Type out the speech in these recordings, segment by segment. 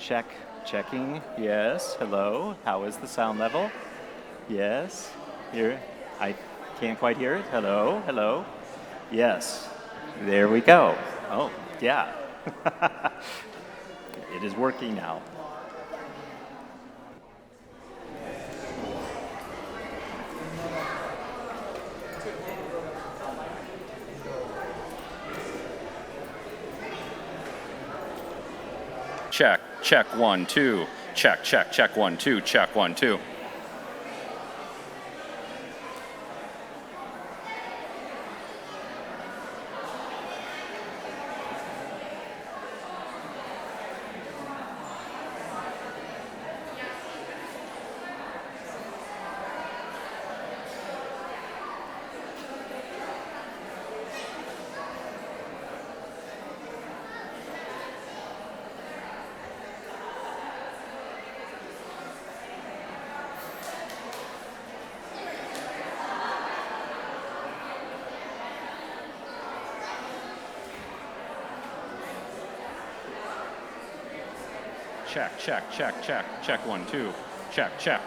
Check, checking. Yes, hello. How is the sound level? Yes. Here, I can't quite hear it. Hello, hello. Yes. There we go. Oh, yeah. It is working now. Check, check, 1, 2. Check, check, check, 1, 2. Check, 1, 2. Check, check, check, check, check, 1, 2. Check, check.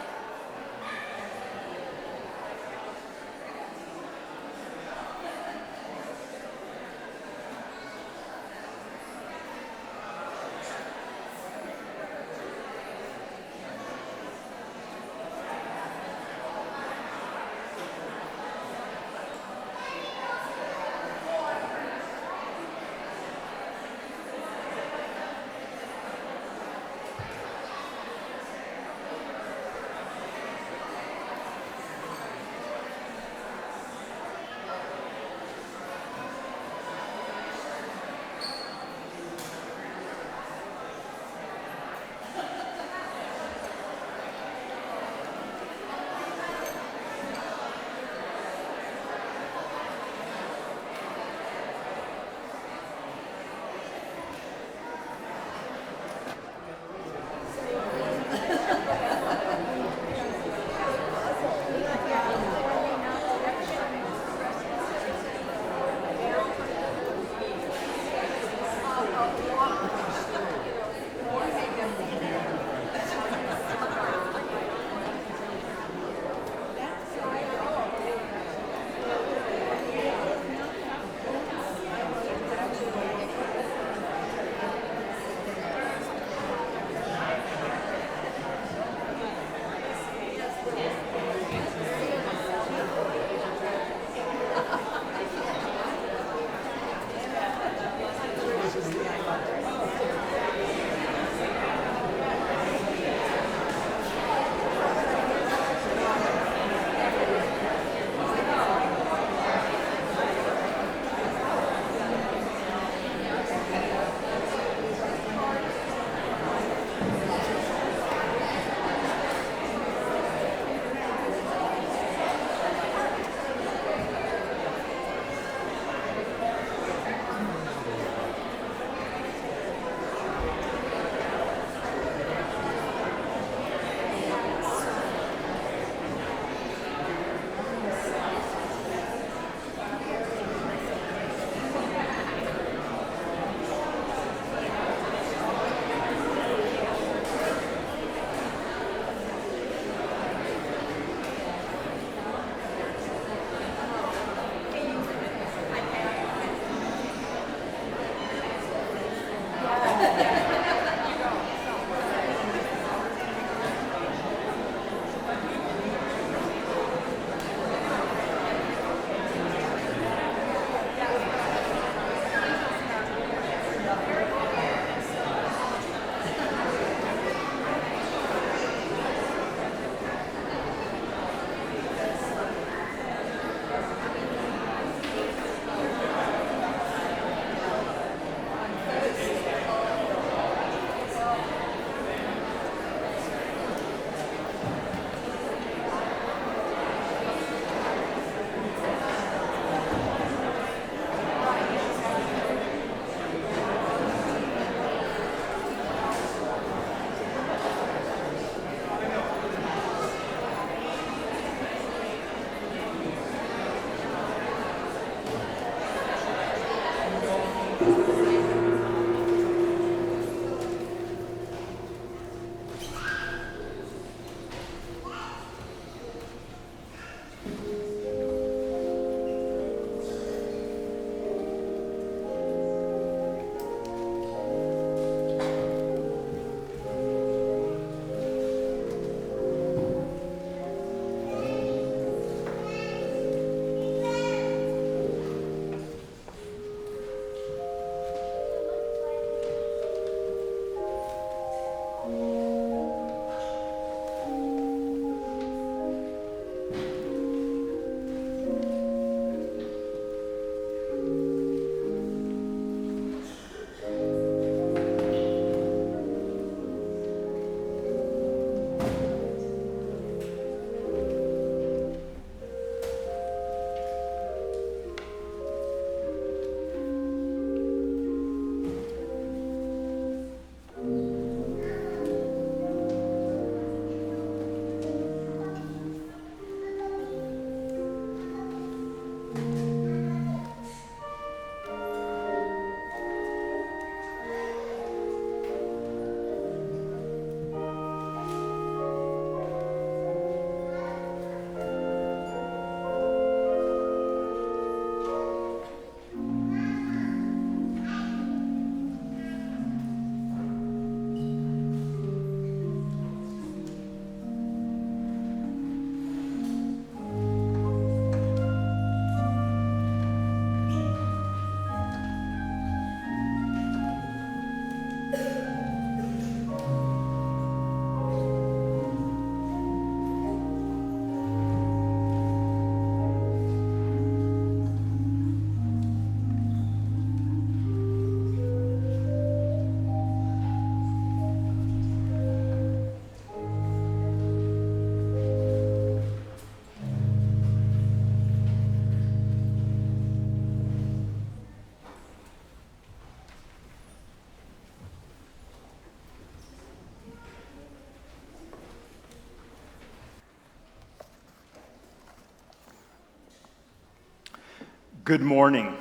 Good morning.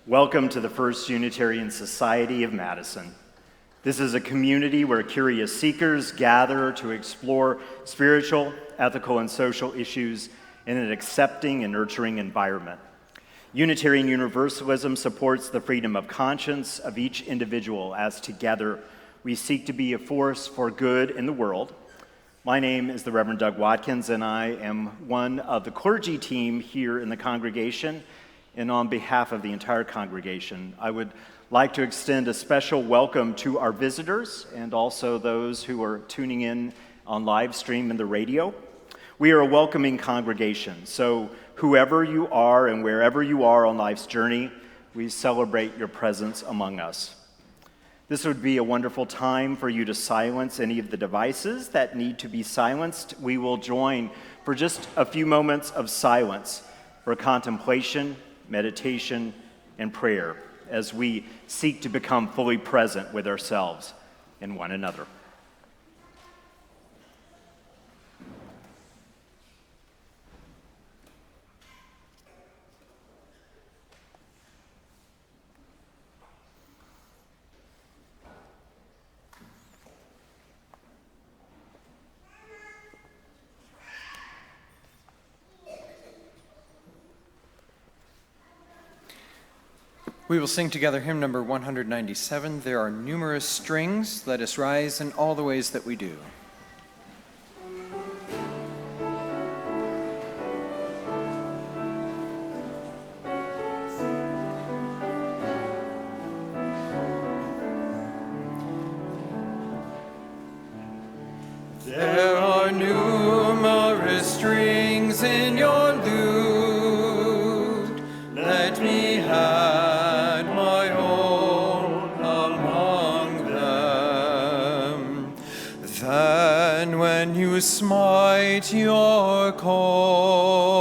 Welcome to the First Unitarian Society of Madison. This is a community where curious seekers gather to explore spiritual, ethical, and social issues in an accepting and nurturing environment. Unitarian Universalism supports the freedom of conscience of each individual as together we seek to be a force for good in the world. My name is the Reverend Doug Watkins, and I am one of the clergy team here in the congregation. And on behalf of the entire congregation, I would like to extend a special welcome to our visitors and also those who are tuning in on live stream and the radio. We are a welcoming congregation, so whoever you are and wherever you are on life's journey, we celebrate your presence among us. This would be a wonderful time for you to silence any of the devices that need to be silenced. We will join for just a few moments of silence for contemplation, meditation, and prayer as we seek to become fully present with ourselves and one another. We will sing together hymn number 197, There Are Numerous Strings. Let us rise in all the ways that we do. There are numerous strings in your lute. Let me have when you smite your chords,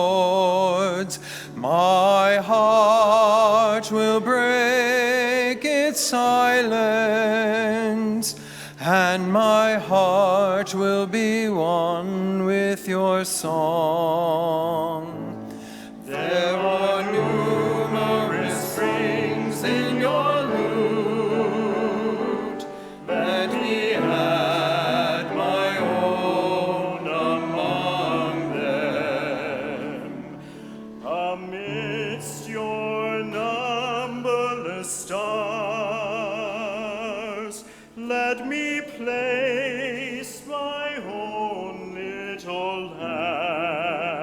my heart will break its silence, and my heart will be one with your song. There are numerous strings in your lute. Let me add my own among them. Amidst your numberless stars, let me place my own little lamp.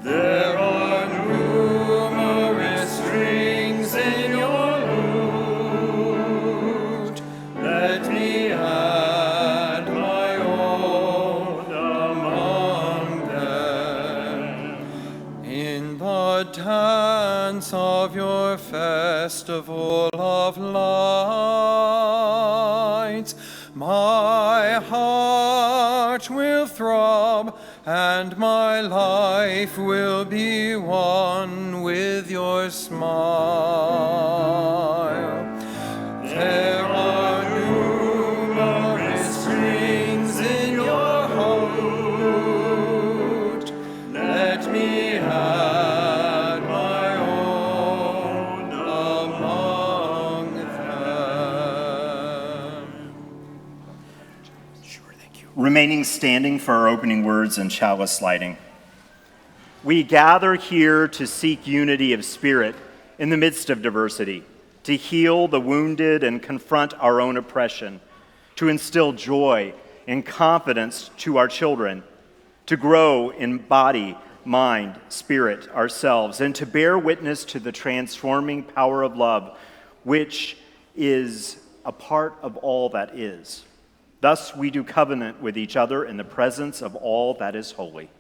There are numerous strings in your lute. Let me add my own among them. In the dance of your festival of lights, my heart will throb, and my life will be one with your smile. There are numerous strings in your lute. Let me add my own among them. Sure, thank you. Remaining standing for our opening words and chalice lighting. We gather here to seek unity of spirit in the midst of diversity, to heal the wounded and confront our own oppression, to instill joy and confidence to our children, to grow in body, mind, spirit, ourselves, and to bear witness to the transforming power of love, which is a part of all that is. Thus we do covenant with each other in the presence of all that is holy.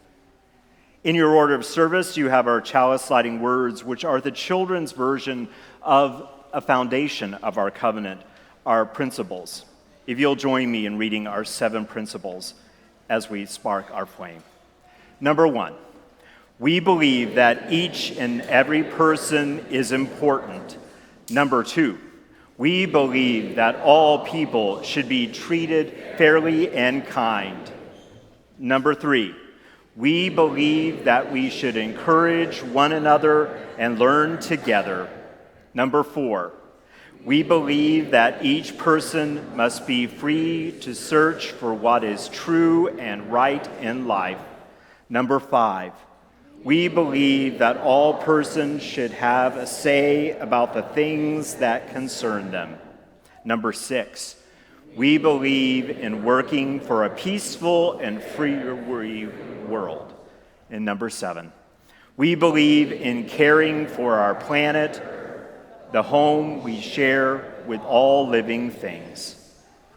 In your order of service, you have our chalice lighting words, which are the children's version of a foundation of our covenant, our principles. If you'll join me in reading our 7 principles as we spark our flame. Number 1, we believe that each and every person is important. Number 2, we believe that all people should be treated fairly and kind. Number 3, We believe that we should encourage one another and learn together. Number 4, we believe that each person must be free to search for what is true and right in life. Number 5, we believe that all persons should have a say about the things that concern them. Number 6, we believe in working for a peaceful and free world. And number 7, we believe in caring for our planet, the home we share with all living things.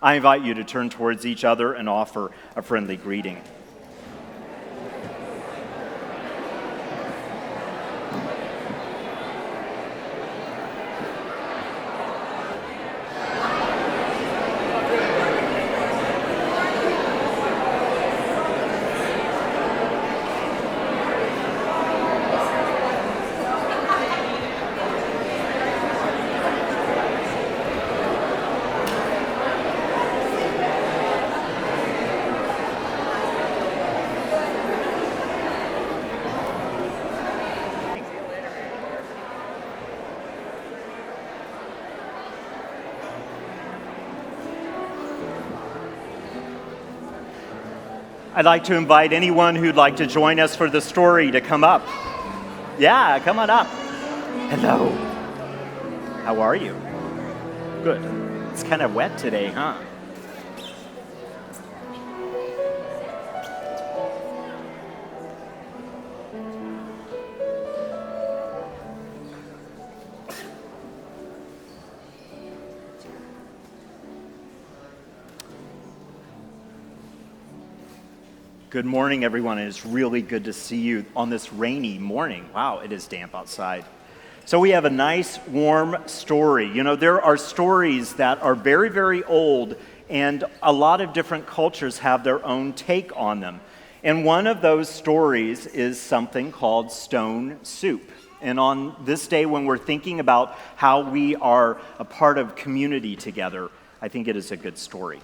I invite you to turn towards each other and offer a friendly greeting. I'd like to invite anyone who'd like to join us for the story to come up. Yeah, come on up. Hello. How are you? Good. It's kind of wet today, huh? Good morning, everyone. It is really good to see you on this rainy morning. Wow, it is damp outside. So we have a nice, warm story. You know, there are stories that are very, very old, and a lot of different cultures have their own take on them. And one of those stories is something called stone soup. And on this day, when we're thinking about how we are a part of community together, I think it is a good story.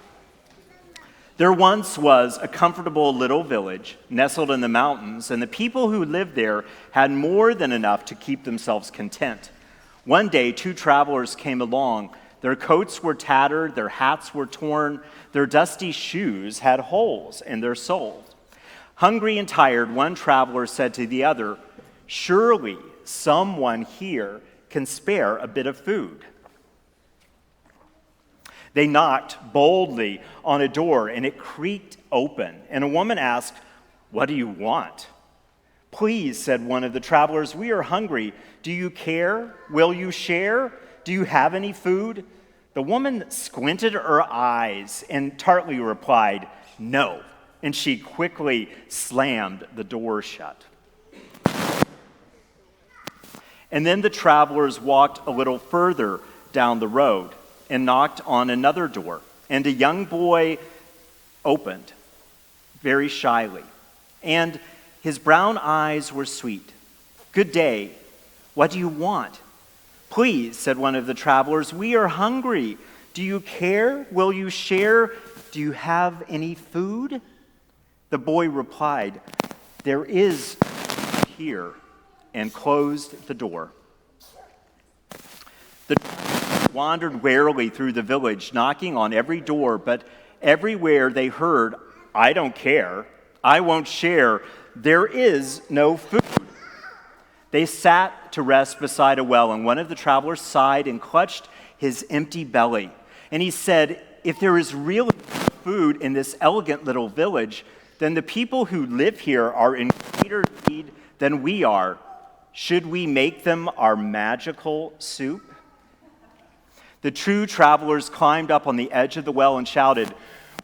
There once was a comfortable little village nestled in the mountains, and the people who lived there had more than enough to keep themselves content. One day, 2 travelers came along. Their coats were tattered, their hats were torn, their dusty shoes had holes in their soles. Hungry and tired, one traveler said to the other, "Surely someone here can spare a bit of food." They knocked boldly on a door, and it creaked open. And a woman asked, "What do you want?" "Please," said one of the travelers, "we are hungry. Do you care? Will you share? Do you have any food?" The woman squinted her eyes and tartly replied, "No." And she quickly slammed the door shut. And then the travelers walked a little further down the road and knocked on another door, and a young boy opened very shyly, and his brown eyes were sweet. "Good day. What do you want?" "Please," said one of the travelers, "we are hungry. Do you care? Will you share? Do you have any food?" The boy replied, "There is here," and closed the door. The wandered warily through the village, knocking on every door, but everywhere they heard, "I don't care. I won't share. There is no food." They sat to rest beside a well, and one of the travelers sighed and clutched his empty belly. And he said, "If there is really food in this elegant little village, then the people who live here are in greater need than we are. Should we make them our magical soup?" The 2 travelers climbed up on the edge of the well and shouted,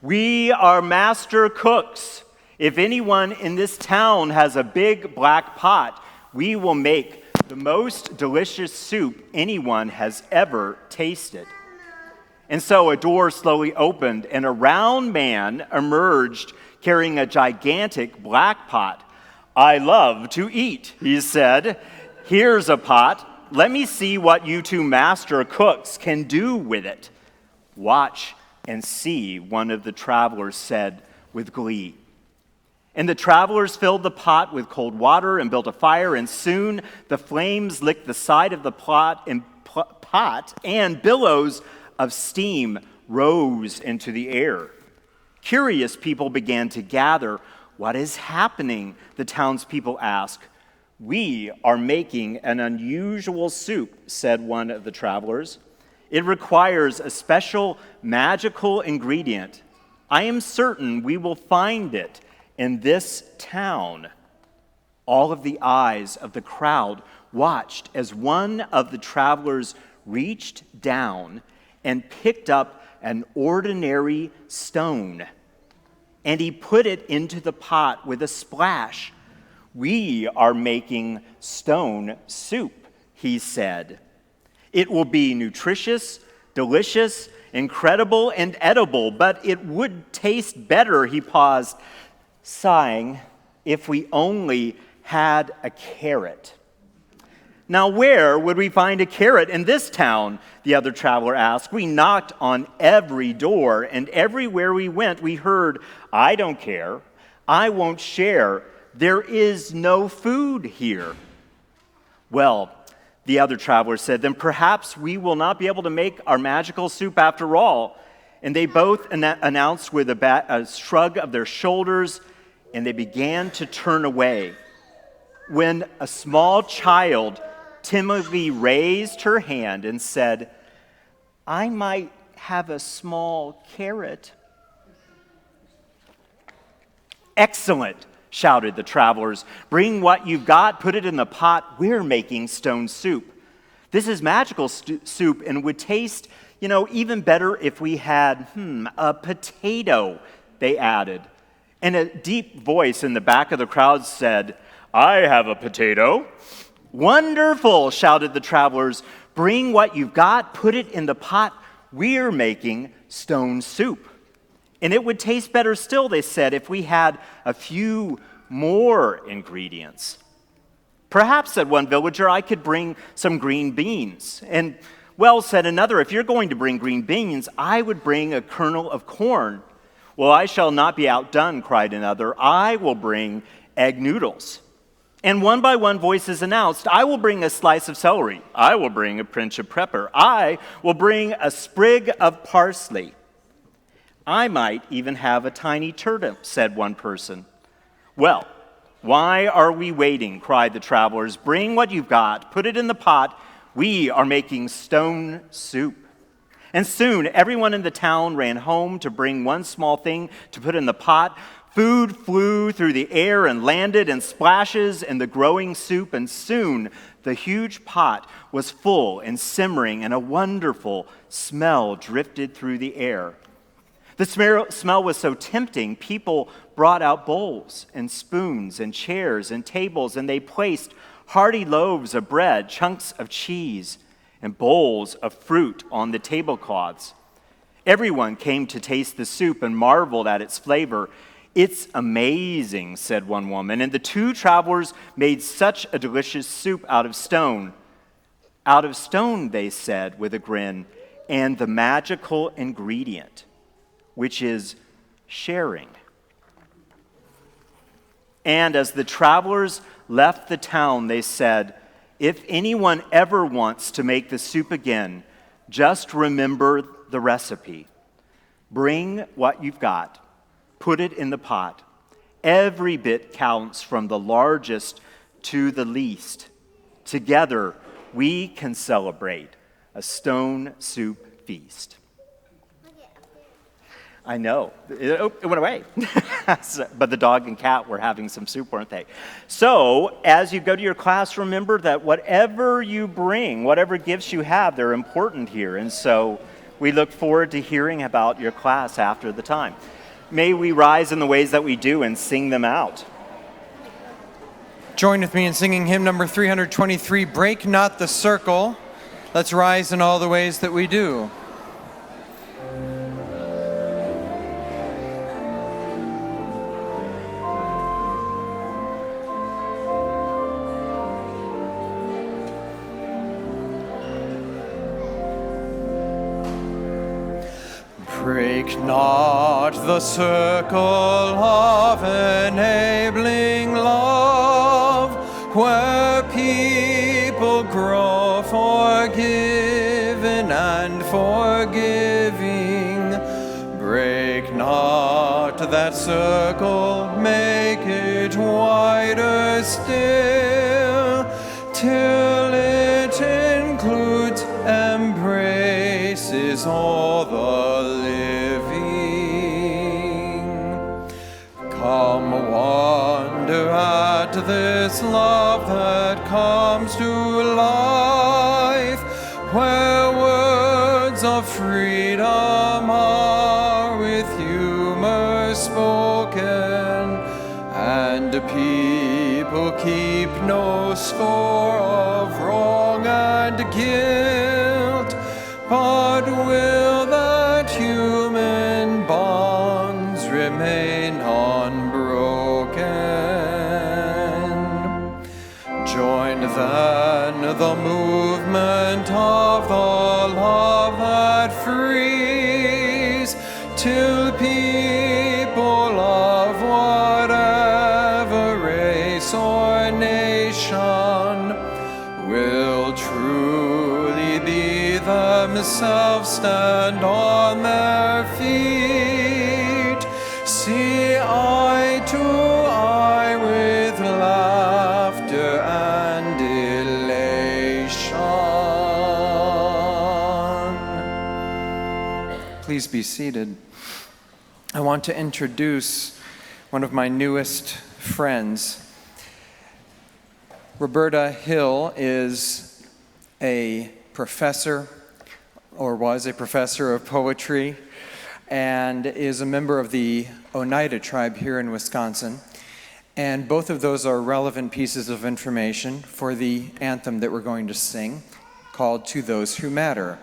"We are master cooks. If anyone in this town has a big black pot, we will make the most delicious soup anyone has ever tasted." And so a door slowly opened, and a round man emerged carrying a gigantic black pot. "I love to eat," he said. "Here's a pot. Let me see what you 2 master cooks can do with it." "Watch and see," one of the travelers said with glee. And the travelers filled the pot with cold water and built a fire, and soon the flames licked the side of the pot, and billows of steam rose into the air. Curious people began to gather. "What is happening?" the townspeople asked. "We are making an unusual soup," said one of the travelers. "It requires a special magical ingredient. I am certain we will find it in this town." All of the eyes of the crowd watched as one of the travelers reached down and picked up an ordinary stone, and he put it into the pot with a splash. "We are making stone soup," he said. "It will be nutritious, delicious, incredible, and edible, but it would taste better," he paused, sighing, "if we only had a carrot." "Now, where would we find a carrot in this town?" the other traveler asked. "We knocked on every door, and everywhere we went, we heard, 'I don't care, I won't share, there is no food here.'" "Well," the other traveler said, "then perhaps we will not be able to make our magical soup after all." And they both announced with a shrug of their shoulders, and they began to turn away, when a small child timidly raised her hand and said, "I might have a small carrot." "Excellent," shouted the travelers. "Bring what you've got, put it in the pot. We're making stone soup. This is magical soup and would taste, even better if we had, a potato," they added. And a deep voice in the back of the crowd said, "I have a potato." "Wonderful," shouted the travelers. "Bring what you've got, put it in the pot. We're making stone soup. And it would taste better still," they said, "if we had a few more ingredients." "Perhaps," said one villager, "I could bring some green beans." And, "Well," said another, "if you're going to bring green beans, I would bring a kernel of corn." "Well, I shall not be outdone," cried another. "I will bring egg noodles." And one by one voices announced, "I will bring a slice of celery. I will bring a pinch of pepper. I will bring a sprig of parsley. I might even have a tiny turnip," said one person. "Well, why are we waiting?" cried the travelers. "Bring what you've got, put it in the pot. We are making stone soup." And soon everyone in the town ran home to bring one small thing to put in the pot. Food flew through the air and landed in splashes in the growing soup, and soon the huge pot was full and simmering, and a wonderful smell drifted through the air. The smell was so tempting, people brought out bowls and spoons and chairs and tables, and they placed hearty loaves of bread, chunks of cheese, and bowls of fruit on the tablecloths. Everyone came to taste the soup and marveled at its flavor. "It's amazing," said one woman, "and the two travelers made such a delicious soup out of stone." "Out of stone," they said with a grin, "and the magical ingredient, which is sharing." And as the travelers left the town, they said, "If anyone ever wants to make the soup again, just remember the recipe. Bring what you've got. Put it in the pot. Every bit counts, from the largest to the least. Together, we can celebrate a stone soup feast." I know. It went away. But the dog and cat were having some soup, weren't they? So, as you go to your class, remember that whatever you bring, whatever gifts you have, they're important here. And so we look forward to hearing about your class after the time. May we rise in the ways that we do and sing them out. Join with me in singing hymn number 323, "Break Not the Circle." Let's rise in all the ways that we do. Break not the circle of enabling love, where people grow forgiven and forgiving. Break not that circle, make it wider still, till it includes, embraces all the living. Come wonder at this love that comes to life, where words of freedom are with humor spoken, and people keep no score of wrong and guilt, but will that human bonds remain unbroken. Join then the movement of the love that frees, till people of whatever race or nation will truly be themselves, stand on their feet, see eye to eye with laughter and elation. Please be seated. I want to introduce one of my newest friends. Roberta Hill is a professor, or was a professor of poetry, and is a member of the Oneida tribe here in Wisconsin. And both of those are relevant pieces of information for the anthem that we're going to sing, called To Those Who Matter,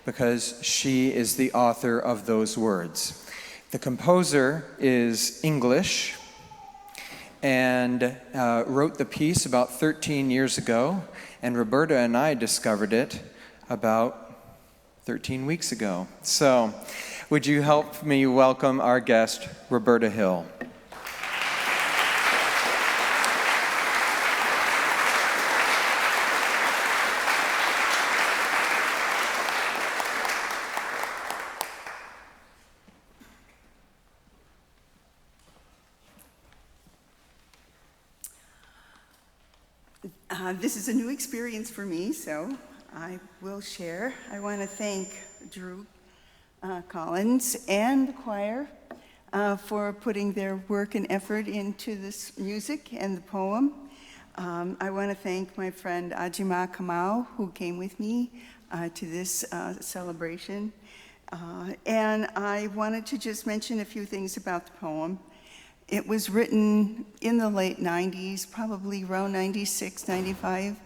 because she is the author of those words. The composer is English and wrote the piece about 13 years ago, and Roberta and I discovered it about 13 weeks ago. So, would you help me welcome our guest, Roberta Hill? This is a new experience for me, so I will share. I want to thank Drew Collins and the choir for putting their work and effort into this music and the poem. I want to thank my friend Ajima Kamau, who came with me to this celebration. And I wanted to just mention a few things about the poem. It was written in the late 90s, probably around 96, 95,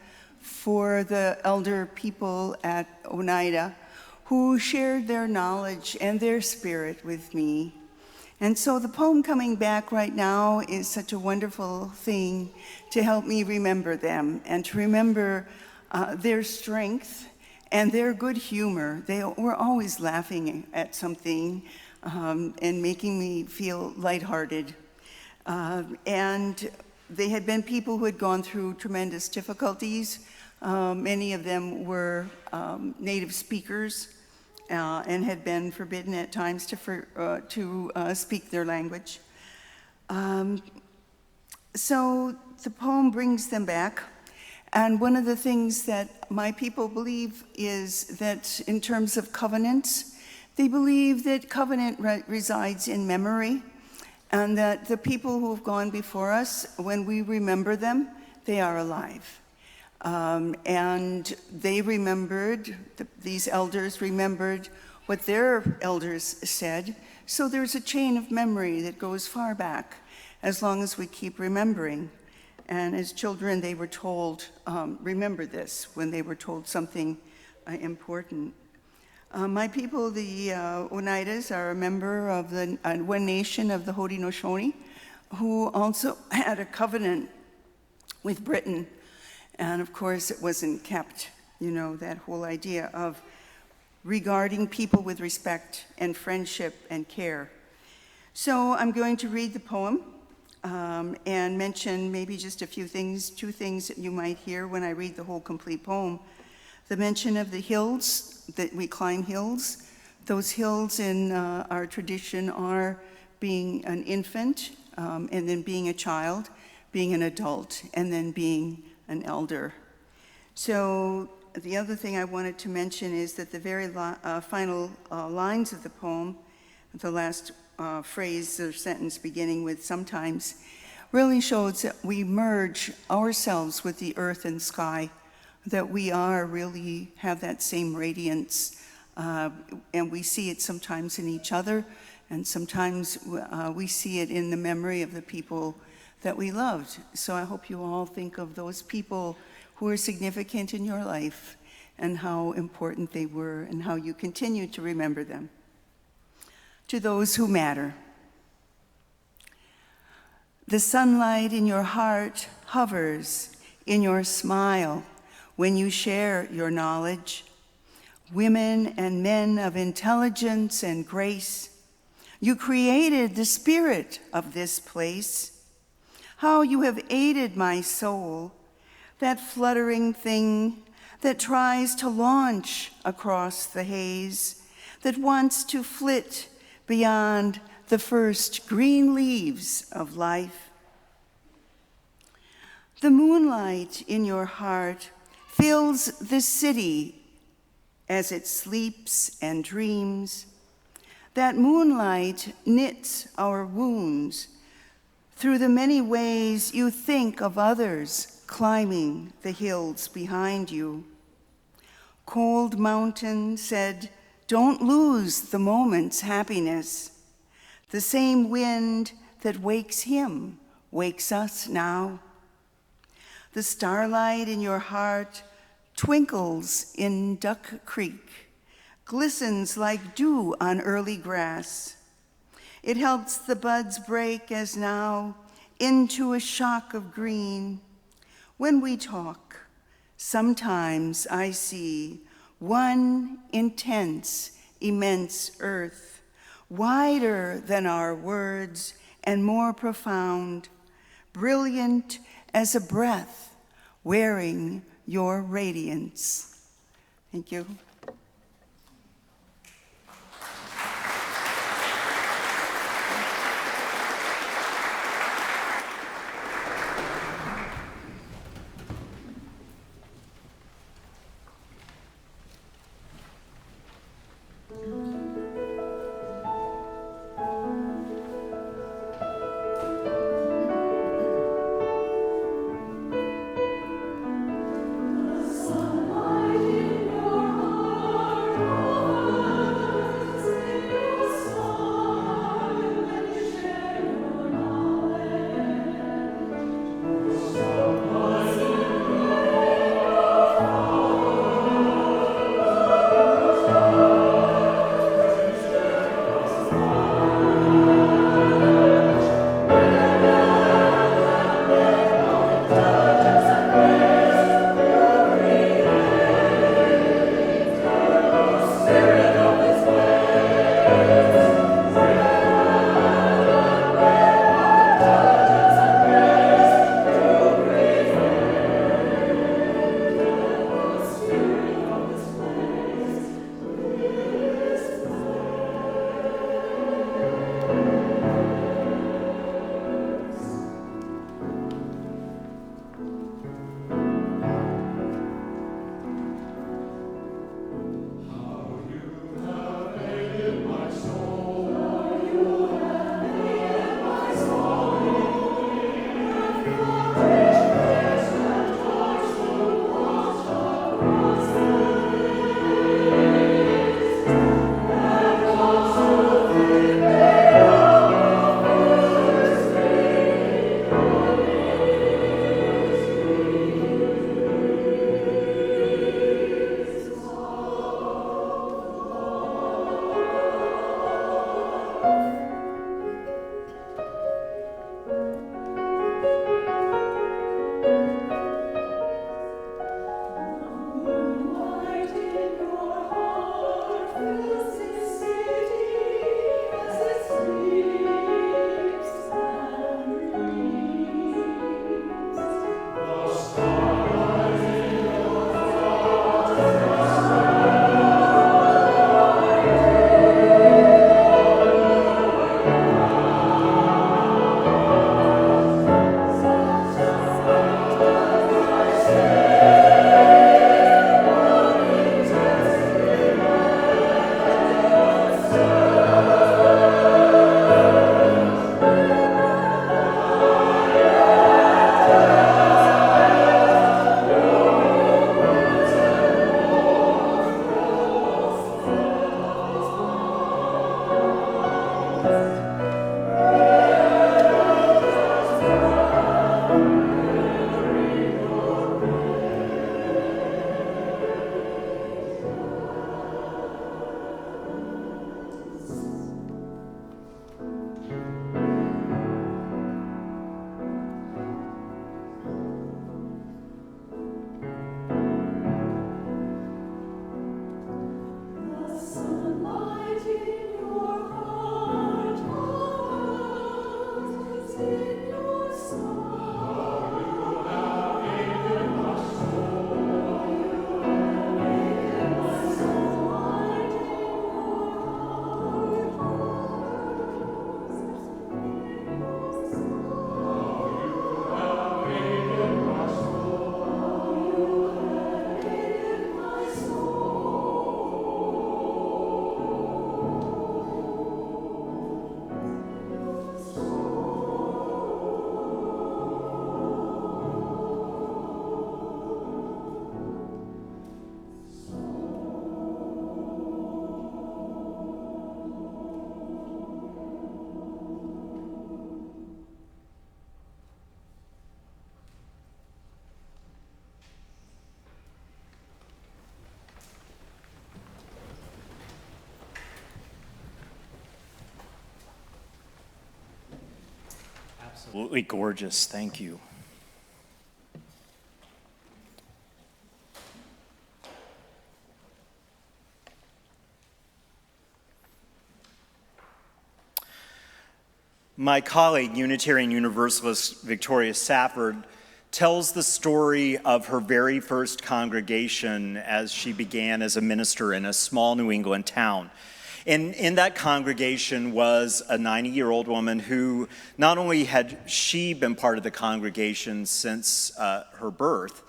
for the elder people at Oneida who shared their knowledge and their spirit with me. And so the poem coming back right now is such a wonderful thing to help me remember them and to remember their strength and their good humor. They were always laughing at something and making me feel lighthearted. And they had been people who had gone through tremendous difficulties. Many of them were native speakers and had been forbidden at times to speak their language. So the poem brings them back. And one of the things that my people believe is that in terms of covenants, they believe that covenant resides in memory, and that the people who have gone before us, when we remember them, they are alive. And they remembered, these elders remembered what their elders said. So there's a chain of memory that goes far back, as long as we keep remembering. And as children, they were told, remember this, when they were told something important. My people, the Oneidas, are a member of the One Nation of the Haudenosaunee, who also had a covenant with Britain. And of course, it wasn't kept, you know, that whole idea of regarding people with respect and friendship and care. So I'm going to read the poem and mention maybe just a few things, two things that you might hear when I read the whole complete poem. The mention of the hills, that we climb hills. Those hills in our tradition are being an infant, and then being a child, being an adult, and then being an elder. So the other thing I wanted to mention is that the very final lines of the poem, the last phrase or sentence beginning with sometimes, really shows that we merge ourselves with the earth and sky, that we are really have that same radiance, and we see it sometimes in each other, and sometimes we see it in the memory of the people that we loved. So I hope you all think of those people who are significant in your life and how important they were and how you continue to remember them. To those who matter. The sunlight in your heart hovers in your smile when you share your knowledge. Women and men of intelligence and grace, you created the spirit of this place. How you have aided my soul, that fluttering thing that tries to launch across the haze, that wants to flit beyond the first green leaves of life. The moonlight in your heart fills the city as it sleeps and dreams. That moonlight knits our wounds through the many ways you think of others climbing the hills behind you. Cold Mountain said, "Don't lose the moment's happiness." The same wind that wakes him wakes us now. The starlight in your heart twinkles in Duck Creek, glistens like dew on early grass. It helps the buds break as now into a shock of green. When we talk, sometimes I see one intense, immense earth, wider than our words and more profound, brilliant as a breath, wearing your radiance. Thank you. Sunlight in your heart. Absolutely gorgeous. Thank you. My colleague, Unitarian Universalist Victoria Safford, tells the story of her very first congregation as she began as a minister in a small New England town. And in that congregation was a 90-year-old woman who not only had she been part of the congregation since her birth,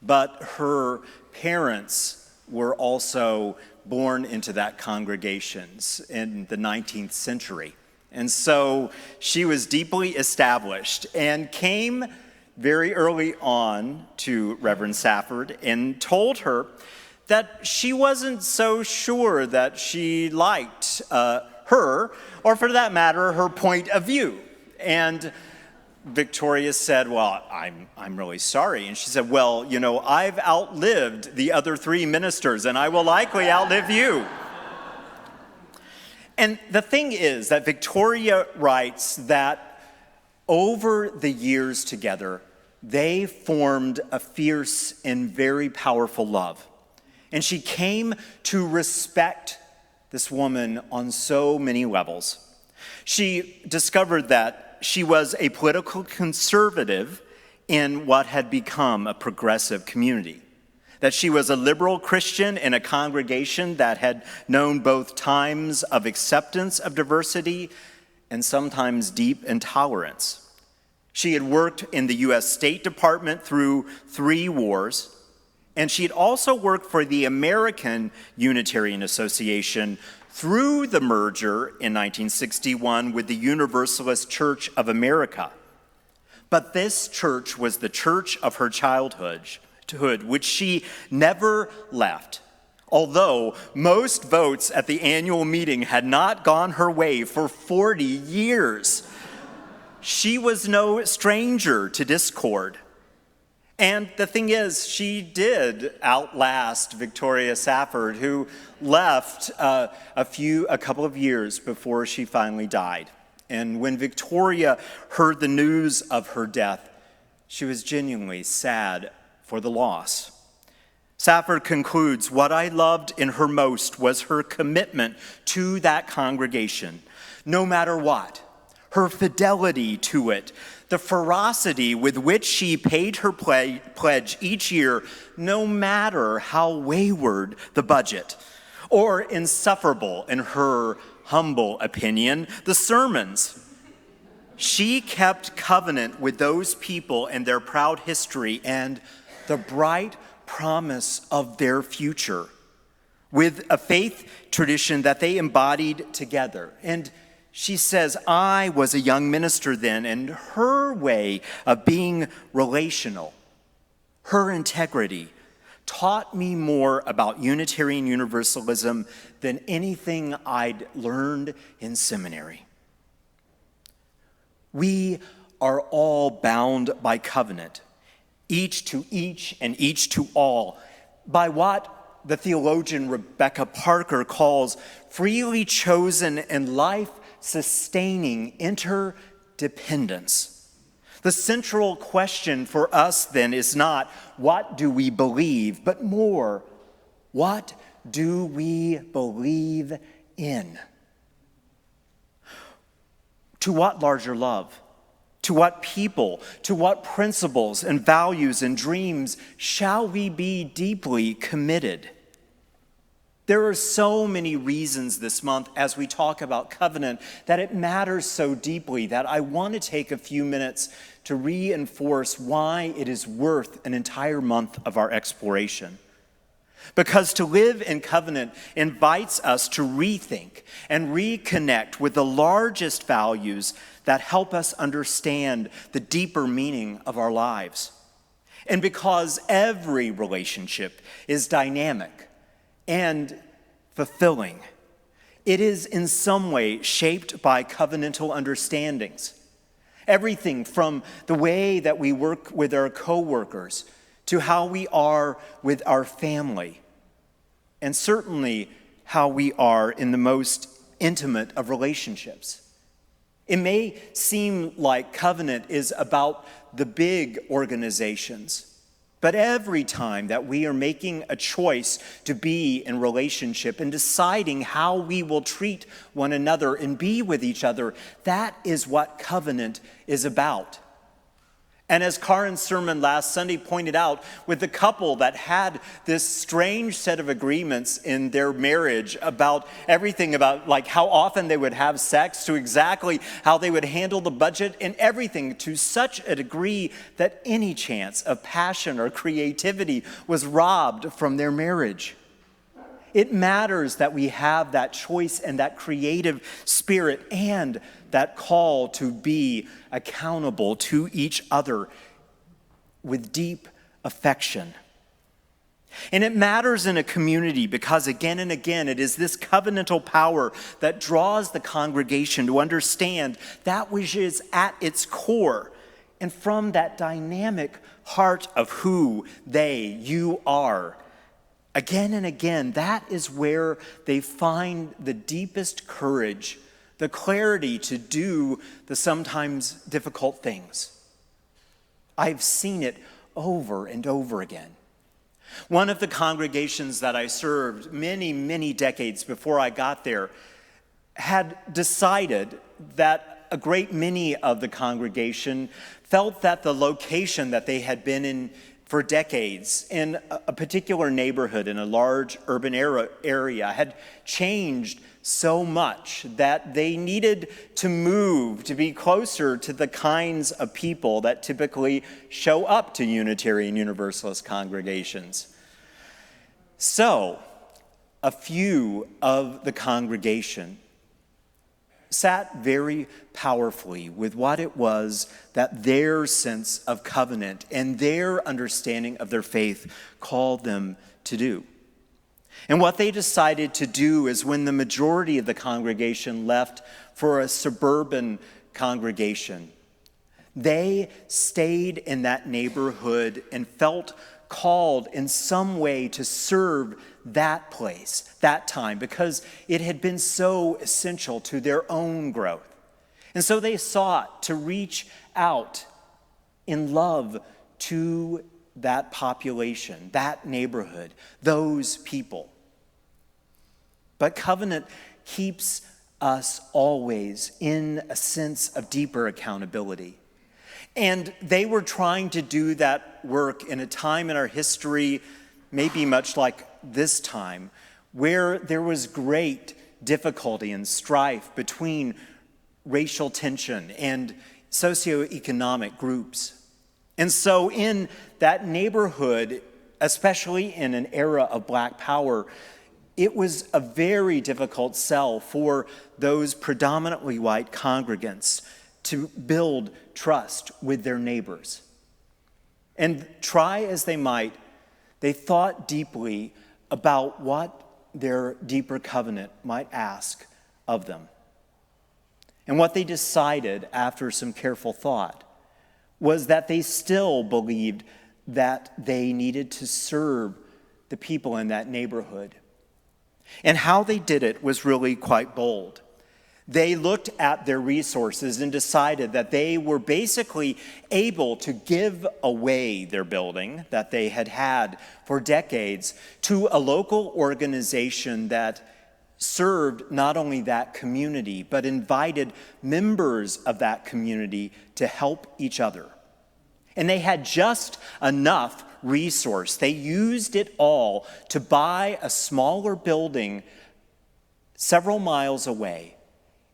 but her parents were also born into that congregation in the 19th century. And so she was deeply established and came very early on to Reverend Safford and told her that she wasn't so sure that she liked her, or for that matter, her point of view. And Victoria said, well, I'm really sorry. And she said, well, you know, I've outlived the other three ministers, and I will likely outlive you. And the thing is that Victoria writes that over the years together, they formed a fierce and very powerful love. And she came to respect this woman on so many levels. She discovered that she was a political conservative in what had become a progressive community. That she was a liberal Christian in a congregation that had known both times of acceptance of diversity and sometimes deep intolerance. She had worked in the U.S. State Department through 3 wars, and she had also worked for the American Unitarian Association through the merger in 1961 with the Universalist Church of America. But this church was the church of her childhood, which she never left. Although most votes at the annual meeting had not gone her way for 40 years, she was no stranger to discord. And the thing is, she did outlast Victoria Safford, who left a couple of years before she finally died. And when Victoria heard the news of her death, she was genuinely sad for the loss. Safford concludes, what I loved in her most was her commitment to that congregation, no matter what, her fidelity to it, the ferocity with which she paid her pledge each year, no matter how wayward the budget, or insufferable, in her humble opinion, the sermons. She kept covenant with those people and their proud history and the bright promise of their future, with a faith tradition that they embodied together. And she says, I was a young minister then, and her way of being relational, her integrity, taught me more about Unitarian Universalism than anything I'd learned in seminary. We are all bound by covenant, each to each and each to all, by what the theologian Rebecca Parker calls freely chosen and life-sustaining interdependence. The central question for us then is not, what do we believe, but more, what do we believe in? To what larger love? To what people, to what principles and values and dreams shall we be deeply committed? There are so many reasons this month as we talk about covenant that it matters so deeply that I want to take a few minutes to reinforce why it is worth an entire month of our exploration. Because to live in covenant invites us to rethink and reconnect with the largest values that help us understand the deeper meaning of our lives. And because every relationship is dynamic and fulfilling, it is in some way shaped by covenantal understandings. Everything from the way that we work with our coworkers to how we are with our family, and certainly how we are in the most intimate of relationships. It may seem like covenant is about the big organizations, but every time that we are making a choice to be in relationship and deciding how we will treat one another and be with each other, that is what covenant is about. And as Karin's sermon last Sunday pointed out, with the couple that had this strange set of agreements in their marriage about everything, about like how often they would have sex, to exactly how they would handle the budget, and everything to such a degree that any chance of passion or creativity was robbed from their marriage. It matters that we have that choice and that creative spirit and that call to be accountable to each other with deep affection. And it matters in a community because again and again, it is this covenantal power that draws the congregation to understand that which is at its core. And from that dynamic heart of who you are, again and again, that is where they find the deepest courage, the clarity to do the sometimes difficult things. I've seen it over and over again. One of the congregations that I served many, many decades before I got there had decided that a great many of the congregation felt that the location that they had been in for decades in a particular neighborhood in a large urban area had changed so much that they needed to move to be closer to the kinds of people that typically show up to Unitarian Universalist congregations. So, a few of the congregation sat very powerfully with what it was that their sense of covenant and their understanding of their faith called them to do. And what they decided to do is when the majority of the congregation left for a suburban congregation, they stayed in that neighborhood and felt called in some way to serve that place, that time, because it had been so essential to their own growth. And so they sought to reach out in love to that population, that neighborhood, those people. But covenant keeps us always in a sense of deeper accountability. And they were trying to do that work in a time in our history, maybe much like this time, where there was great difficulty and strife between racial tension and socioeconomic groups. And so in that neighborhood, especially in an era of Black power, it was a very difficult sell for those predominantly white congregants to build trust with their neighbors. And try as they might, they thought deeply about what their deeper covenant might ask of them. And what they decided after some careful thought was that they still believed that they needed to serve the people in that neighborhood. And how they did it was really quite bold. They looked at their resources and decided that they were basically able to give away their building that they had had for decades to a local organization that served not only that community, but invited members of that community to help each other. And they had just enough resource. They used it all to buy a smaller building several miles away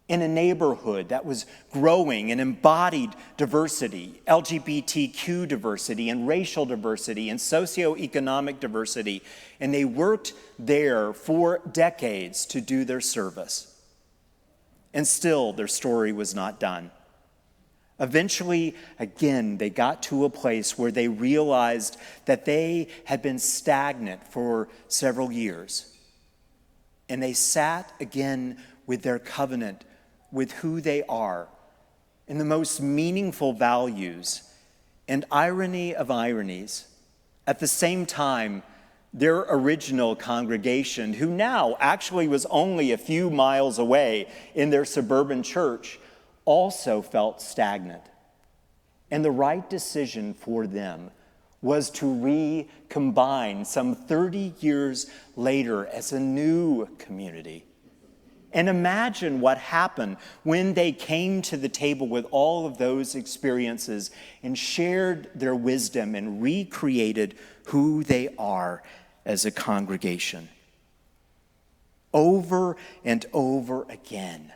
in a neighborhood that was growing and embodied diversity, LGBTQ diversity and racial diversity and socioeconomic diversity. And they worked there for decades to do their service. And still, their story was not done. Eventually, again, they got to a place where they realized that they had been stagnant for several years. And they sat again with their covenant, with who they are, and the most meaningful values, and irony of ironies. At the same time, their original congregation, who now actually was only a few miles away in their suburban church, also felt stagnant. And the right decision for them was to recombine some 30 years later as a new community. And imagine what happened when they came to the table with all of those experiences and shared their wisdom and recreated who they are as a congregation. Over and over again,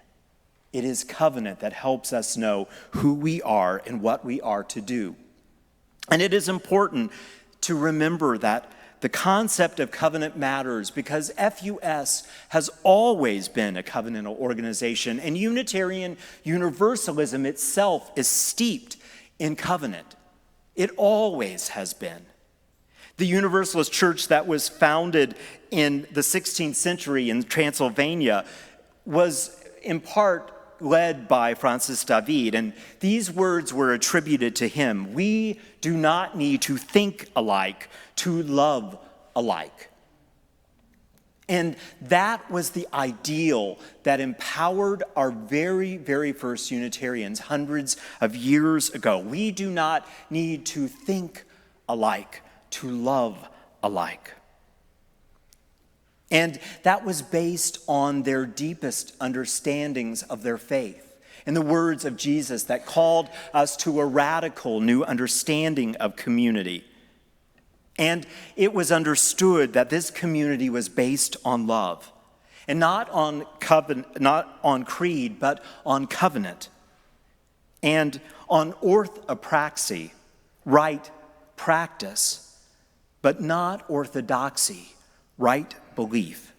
it is covenant that helps us know who we are and what we are to do. And it is important to remember that the concept of covenant matters because FUS has always been a covenantal organization, and Unitarian Universalism itself is steeped in covenant. It always has been. The Universalist Church that was founded in the 16th century in Transylvania was in part led by Francis David, and these words were attributed to him. We do not need to think alike to love alike. And that was the ideal that empowered our very, very first Unitarians hundreds of years ago. We do not need to think alike to love alike. And that was based on their deepest understandings of their faith and the words of Jesus that called us to a radical new understanding of community. And it was understood that this community was based on love, and not on creed, but on covenant, and on orthopraxy, right practice, but not orthodoxy, right belief.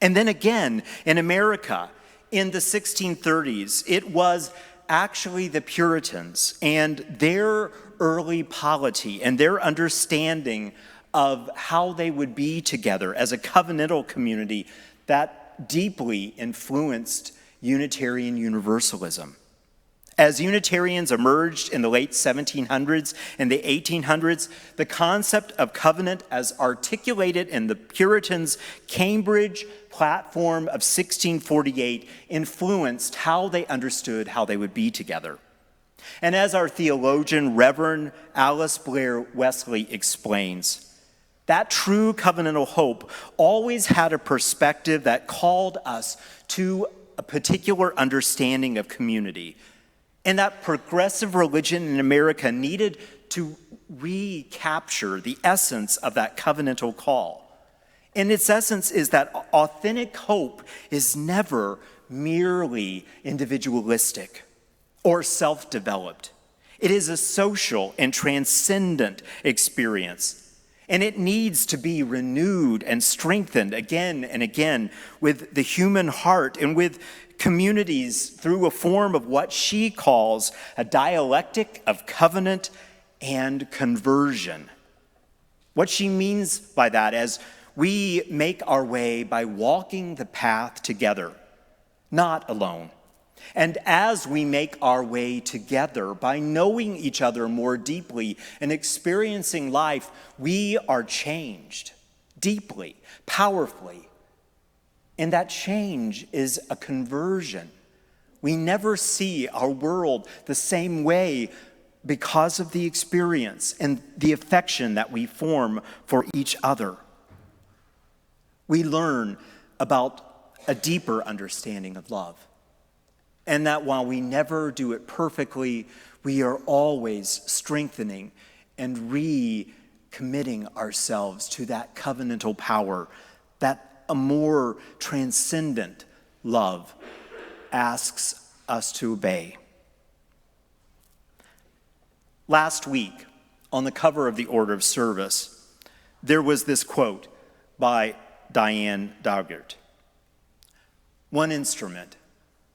And then again, in America, in the 1630s, it was actually the Puritans and their early polity and their understanding of how they would be together as a covenantal community that deeply influenced Unitarian Universalism. As Unitarians emerged in the late 1700s and the 1800s, the concept of covenant as articulated in the Puritans' Cambridge Platform of 1648 influenced how they understood how they would be together. And as our theologian, Reverend Alice Blair Wesley explains, that true covenantal hope always had a perspective that called us to a particular understanding of community. And that progressive religion in America needed to recapture the essence of that covenantal call. And its essence is that authentic hope is never merely individualistic or self-developed. It is a social and transcendent experience. And it needs to be renewed and strengthened again and again with the human heart and with communities through a form of what she calls a dialectic of covenant and conversion. What she means by that is we make our way by walking the path together, not alone. And as we make our way together by knowing each other more deeply and experiencing life, we are changed deeply, powerfully. And that change is a conversion. We never see our world the same way because of the experience and the affection that we form for each other. We learn about a deeper understanding of love. And that while we never do it perfectly, we are always strengthening and recommitting ourselves to that covenantal power, that a more transcendent love asks us to obey. Last week, on the cover of the Order of Service, there was this quote by Diane Daugert. One instrument,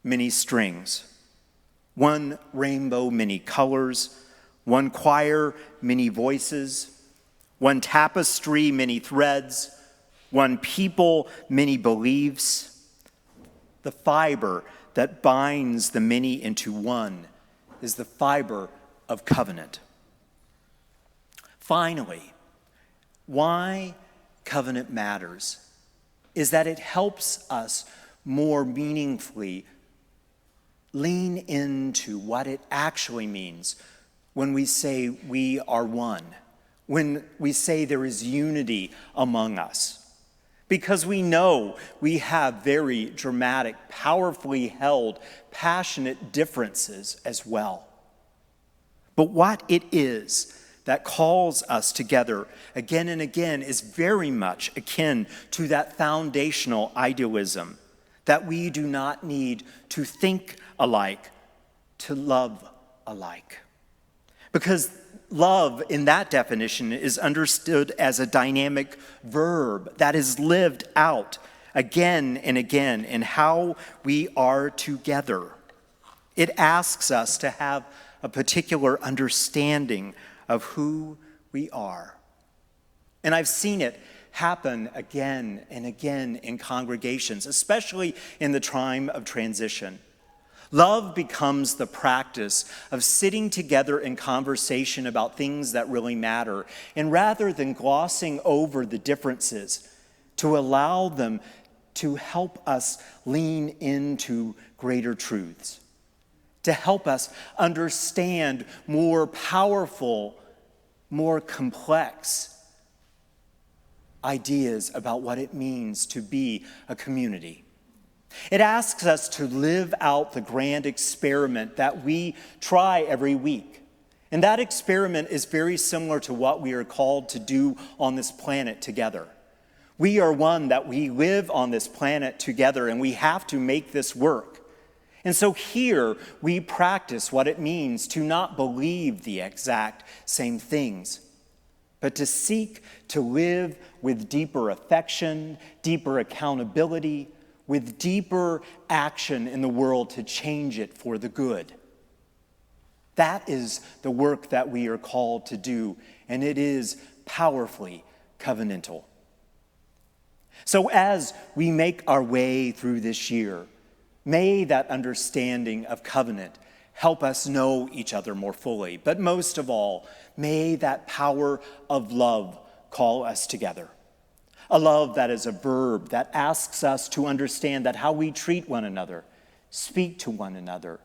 many strings. One rainbow, many colors. One choir, many voices. One tapestry, many threads. One people, many beliefs. The fiber that binds the many into one is the fiber of covenant. Finally, why covenant matters is that it helps us more meaningfully lean into what it actually means when we say we are one, when we say there is unity among us. Because we know we have very dramatic, powerfully held, passionate differences as well. But what it is that calls us together again and again is very much akin to that foundational idealism that we do not need to think alike, to love alike. Because love, in that definition, is understood as a dynamic verb that is lived out again and again in how we are together. It asks us to have a particular understanding of who we are. And I've seen it happen again and again in congregations, especially in the time of transition. Love becomes the practice of sitting together in conversation about things that really matter, and rather than glossing over the differences, to allow them to help us lean into greater truths, to help us understand more powerful, more complex ideas about what it means to be a community. It asks us to live out the grand experiment that we try every week. And that experiment is very similar to what we are called to do on this planet together. We are one that we live on this planet together, and we have to make this work. And so here we practice what it means to not believe the exact same things, but to seek to live with deeper affection, deeper accountability, with deeper action in the world to change it for the good. That is the work that we are called to do, and it is powerfully covenantal. So as we make our way through this year, may that understanding of covenant help us know each other more fully. But most of all, may that power of love call us together. A love that is a verb that asks us to understand that how we treat one another, speak to one another,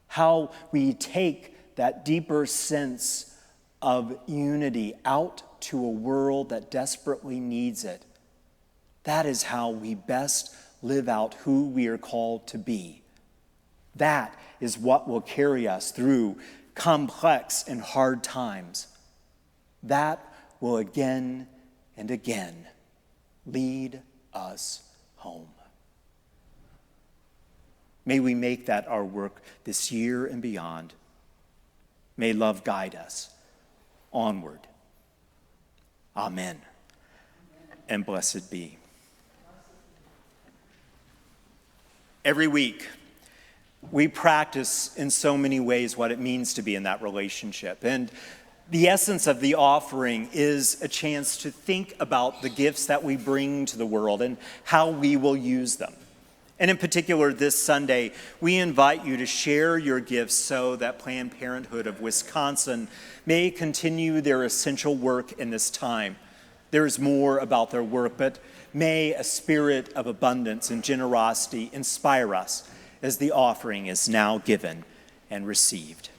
how we take that deeper sense of unity out to a world that desperately needs it. That is how we best live out who we are called to be. That is what will carry us through complex and hard times. That will again and again lead us home. May we make that our work this year and beyond. May love guide us onward. Amen. And blessed be. Every week, we practice in so many ways what it means to be in that relationship. And the essence of the offering is a chance to think about the gifts that we bring to the world and how we will use them. And in particular, this Sunday, we invite you to share your gifts so that Planned Parenthood of Wisconsin may continue their essential work in this time. There is more about their work, but may a spirit of abundance and generosity inspire us as the offering is now given and received.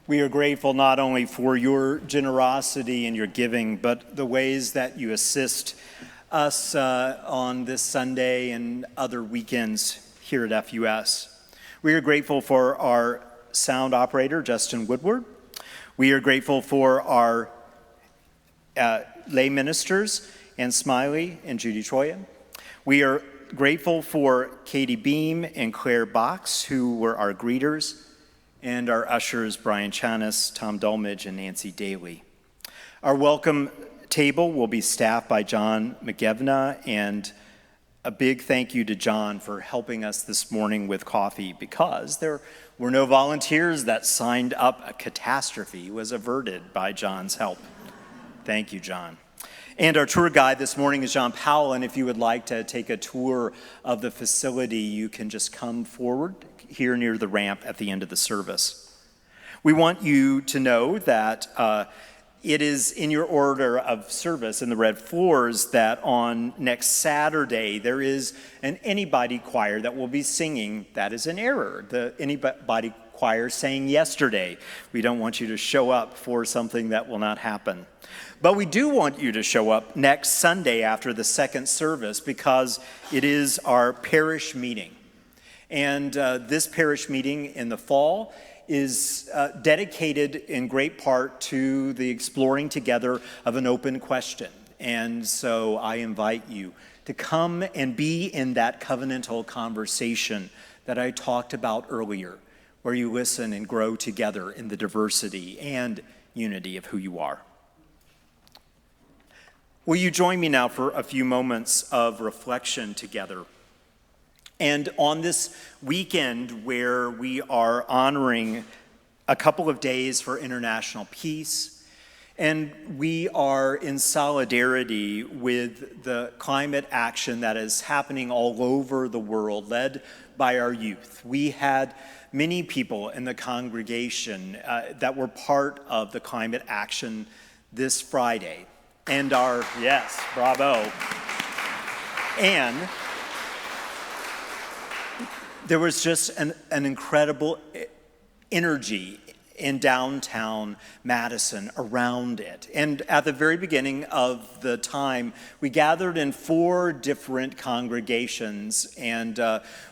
We are grateful not only for your generosity and your giving, but the ways that you assist us on this Sunday and other weekends here at FUS. We are grateful for our sound operator, Justin Woodward. We are grateful for our lay ministers, Ann Smiley and Judy Troyan. We are grateful for Katie Beam and Claire Box, who were our greeters, and our ushers, Brian Chanis, Tom Dolmage, and Nancy Daly. Our welcome table will be staffed by John McGevna, and a big thank you to John for helping us this morning with coffee, because there were no volunteers that signed up. A catastrophe was averted by John's help. Thank you, John. And our tour guide this morning is John Powell, and if you would like to take a tour of the facility, you can just come forward here near the ramp at the end of the service. We want you to know that it is in your order of service in the red floors that on next Saturday there is an anybody choir that will be singing. That is an error. The anybody choir sang yesterday. We don't want you to show up for something that will not happen. But we do want you to show up next Sunday after the second service, because it is our parish meeting. And this parish meeting in the fall is dedicated in great part to the exploring together of an open question. And so I invite you to come and be in that covenantal conversation that I talked about earlier, where you listen and grow together in the diversity and unity of who you are. Will you join me now for a few moments of reflection together? And on this weekend where we are honoring a couple of days for international peace, and we are in solidarity with the climate action that is happening all over the world, led by our youth. We had many people in the congregation that were part of the climate action this Friday. And yes, bravo. And there was just an incredible energy in downtown Madison around it. And at the very beginning of the time, we gathered in 4 different congregations, and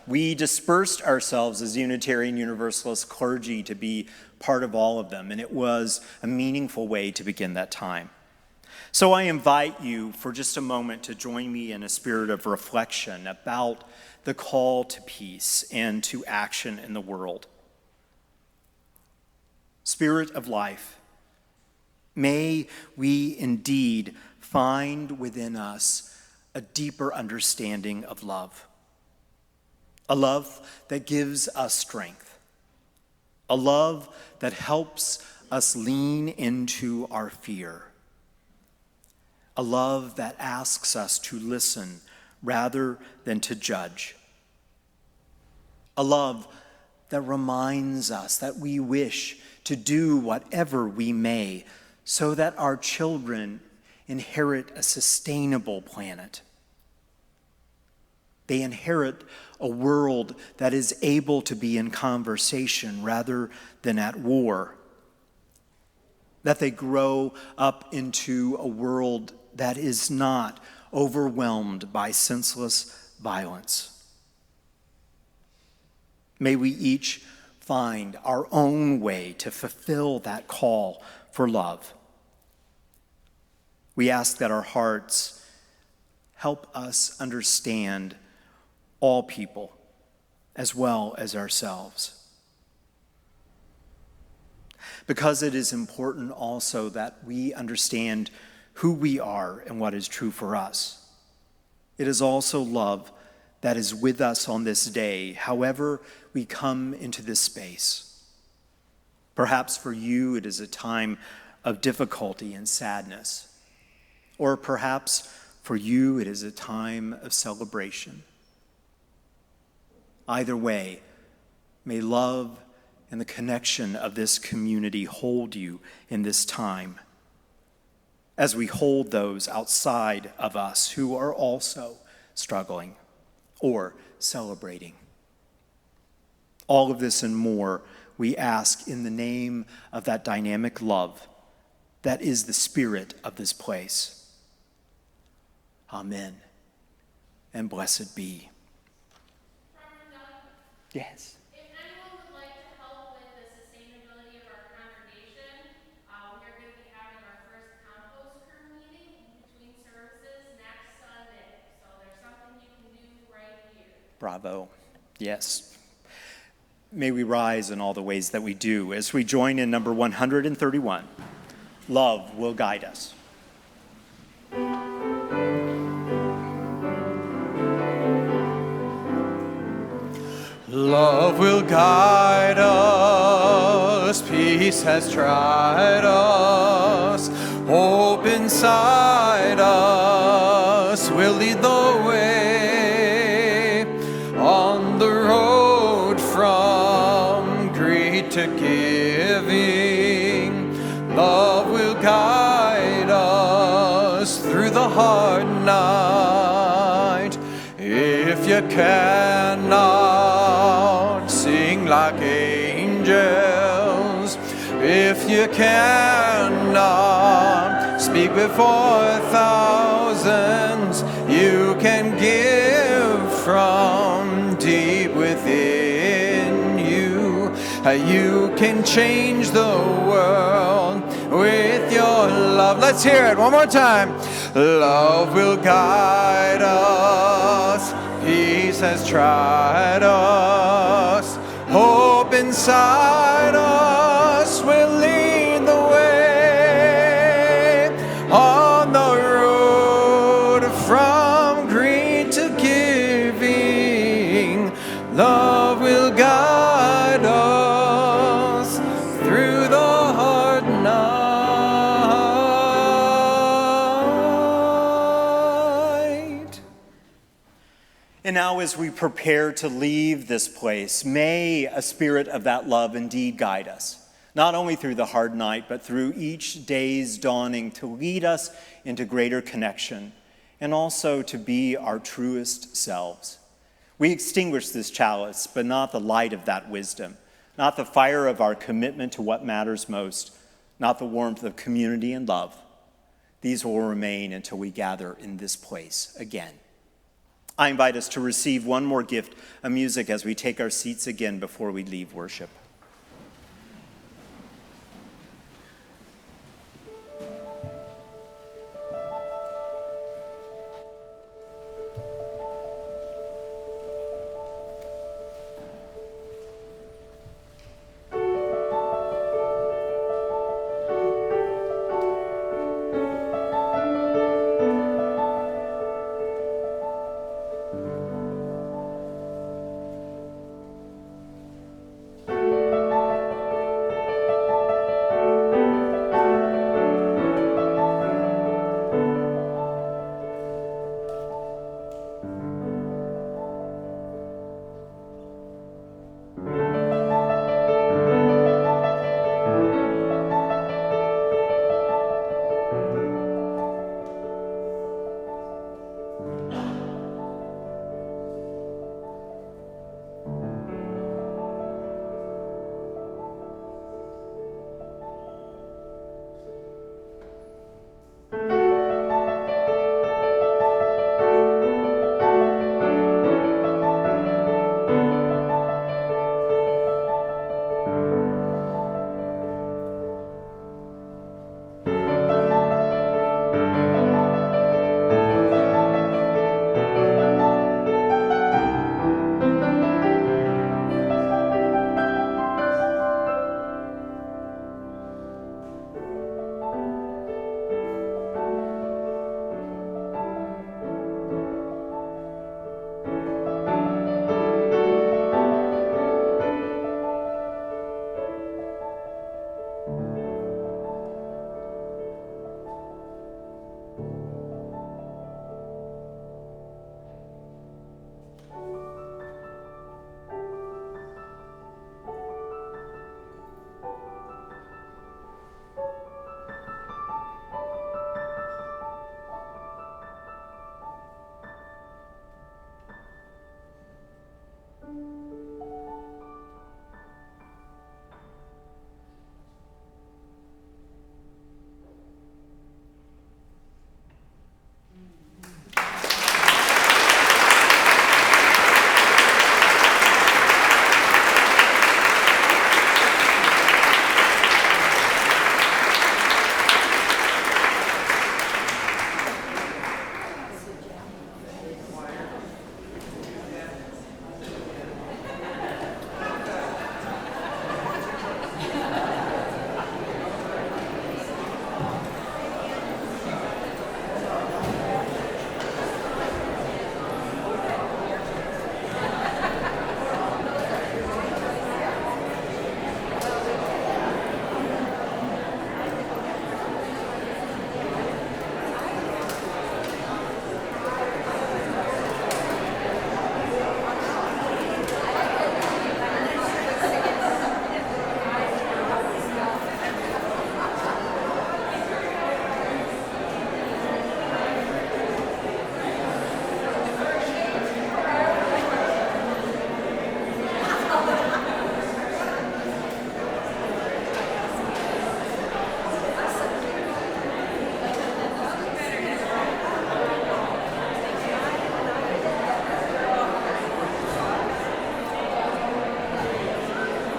we dispersed ourselves as Unitarian Universalist clergy to be part of all of them. And it was a meaningful way to begin that time. So I invite you for just a moment to join me in a spirit of reflection about the call to peace and to action in the world. Spirit of life, may we indeed find within us a deeper understanding of love. A love that gives us strength. a love that helps us lean into our fear, a love that asks us to listen rather than to judge, a love that reminds us that we wish to do whatever we may so that our children inherit a sustainable planet. They inherit a world that is able to be in conversation rather than at war. That they grow up into a world that is not overwhelmed by senseless violence. May we each find our own way to fulfill that call for love. We ask that our hearts help us understand all people as well as ourselves. Because it is important also that we understand who we are and what is true for us. It is also love that is with us on this day, however we come into this space. Perhaps for you it is a time of difficulty and sadness, or perhaps for you it is a time of celebration. Either way, may love and the connection of this community hold you in this time, as we hold those outside of us who are also struggling or celebrating. All of this and more we ask in the name of that dynamic love that is the spirit of this place. Amen, and blessed be. Yes. If anyone would like to help with the sustainability of our congregation, we are going to be having our first compost crew meeting in between services next Sunday. So there's something you can do right here. Bravo. Yes. May we rise in all the ways that we do as we join in number 131. Love will guide us. Love will guide us, peace has tried us, hope inside us will lead the way on the road from greed to giving. Love will guide us through the hard night. If you cannot sing like angels, if you cannot speak before thousands, you can give from deep within you. You can change the world with your love. Let's hear it one more time. Love will guide us. Peace has tried us. Hope inside us will lead the way on the road from greed to giving. Love will guide us through the hard night. And now as we prepare to leave this place, may a spirit of that love indeed guide us, not only through the hard night, but through each day's dawning to lead us into greater connection and also to be our truest selves. We extinguish this chalice, but not the light of that wisdom, not the fire of our commitment to what matters most, not the warmth of community and love. These will remain until we gather in this place again. I invite us to receive one more gift of music as we take our seats again before we leave worship.